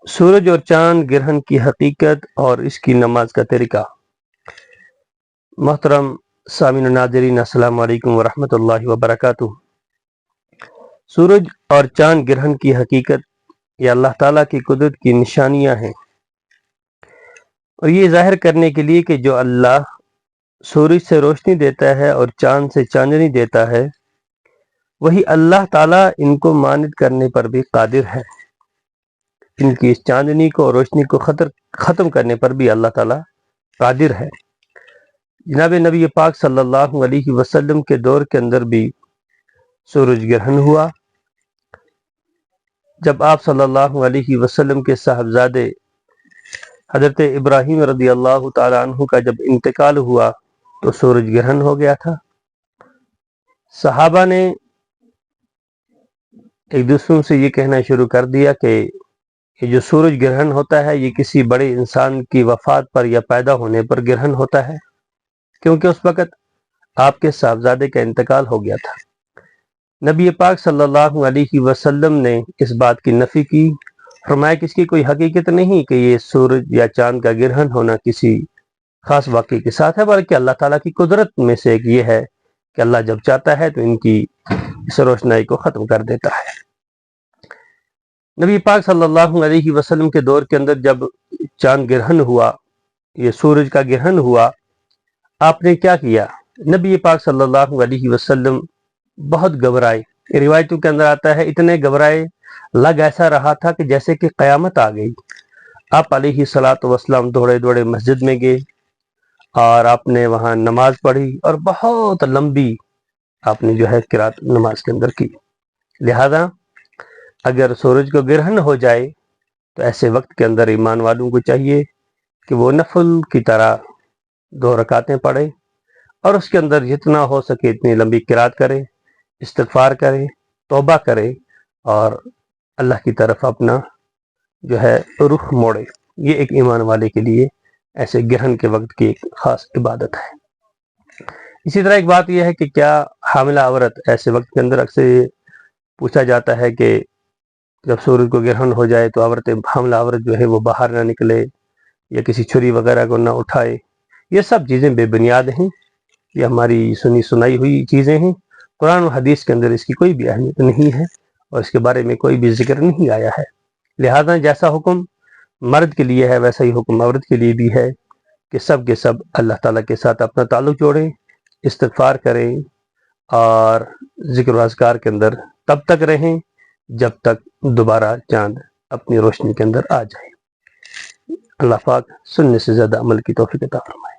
سورج اور چاند گرہن کی حقیقت اور اس کی نماز کا طریقہ۔ محترم سامعین و ناظرین، السلام علیکم ورحمۃ اللہ وبرکاتہ۔ سورج اور چاند گرہن کی حقیقت یہ اللہ تعالیٰ کی قدرت کی نشانیاں ہیں، اور یہ ظاہر کرنے کے لیے کہ جو اللہ سورج سے روشنی دیتا ہے اور چاند سے چاندنی دیتا ہے، وہی اللہ تعالیٰ ان کو مانند کرنے پر بھی قادر ہے۔ ان کی اس چاندنی کو اور روشنی کو ختم کرنے پر بھی اللہ تعالیٰ قادر ہے۔ جناب نبی پاک صلی اللہ علیہ وسلم کے دور کے اندر بھی سورج گرہن ہوا۔ جب آپ صلی اللہ علیہ وسلم کے صاحبزادے حضرت ابراہیم رضی اللہ تعالی عنہ کا جب انتقال ہوا تو سورج گرہن ہو گیا تھا۔ صحابہ نے ایک دوسروں سے یہ کہنا شروع کر دیا کہ یہ جو سورج گرہن ہوتا ہے یہ کسی بڑے انسان کی وفات پر یا پیدا ہونے پر گرہن ہوتا ہے، کیونکہ اس وقت آپ کے صاحبزادے کا انتقال ہو گیا تھا۔ نبی پاک صلی اللہ علیہ وسلم نے اس بات کی نفی کی، فرمایا کہ اس کی کوئی حقیقت نہیں کہ یہ سورج یا چاند کا گرہن ہونا کسی خاص واقعے کے ساتھ ہے، بلکہ اللہ تعالیٰ کی قدرت میں سے ایک یہ ہے کہ اللہ جب چاہتا ہے تو ان کی اس روشنائی کو ختم کر دیتا ہے۔ نبی پاک صلی اللہ علیہ وسلم کے دور کے اندر جب چاند گرہن ہوا، یہ سورج کا گرہن ہوا، آپ نے کیا کیا؟ نبی پاک صلی اللہ علیہ وسلم بہت گھبرائے۔ روایتوں کے اندر آتا ہے اتنے گھبرائے، لگ ایسا رہا تھا کہ جیسے کہ قیامت آ گئی۔ آپ علیہ الصلاۃ والسلام دوڑے دوڑے مسجد میں گئے اور آپ نے وہاں نماز پڑھی، اور بہت لمبی آپ نے جو ہے قرات نماز کے اندر کی۔ لہذا اگر سورج کو گرہن ہو جائے تو ایسے وقت کے اندر ایمان والوں کو چاہیے کہ وہ نفل کی طرح 2 رکعتیں پڑھے، اور اس کے اندر جتنا ہو سکے اتنی لمبی قرات کرے، استغفار کرے، توبہ کرے، اور اللہ کی طرف اپنا جو ہے رخ موڑے۔ یہ ایک ایمان والے کے لیے ایسے گرہن کے وقت کی ایک خاص عبادت ہے۔ اسی طرح ایک بات یہ ہے کہ کیا حاملہ عورت ایسے وقت کے اندر اکثر پوچھا جاتا ہے کہ جب سورج کو گرہن ہو جائے تو حاملہ عورت جو ہے وہ باہر نہ نکلے یا کسی چھری وغیرہ کو نہ اٹھائے۔ یہ سب چیزیں بے بنیاد ہیں، یہ ہماری سنی سنائی ہوئی چیزیں ہیں۔ قرآن و حدیث کے اندر اس کی کوئی بھی اہمیت نہیں ہے، اور اس کے بارے میں کوئی بھی ذکر نہیں آیا ہے۔ لہذا جیسا حکم مرد کے لیے ہے ویسا ہی حکم عورت کے لیے بھی ہے کہ سب کے سب اللہ تعالیٰ کے ساتھ اپنا تعلق جوڑیں، استغفار کریں، اور ذکر و اذکار کے اندر تب تک رہیں جب تک دوبارہ چاند اپنی روشنی کے اندر آ جائے۔ اللہ پاک سننے سے زیادہ عمل کی توفیق عطا فرمائے۔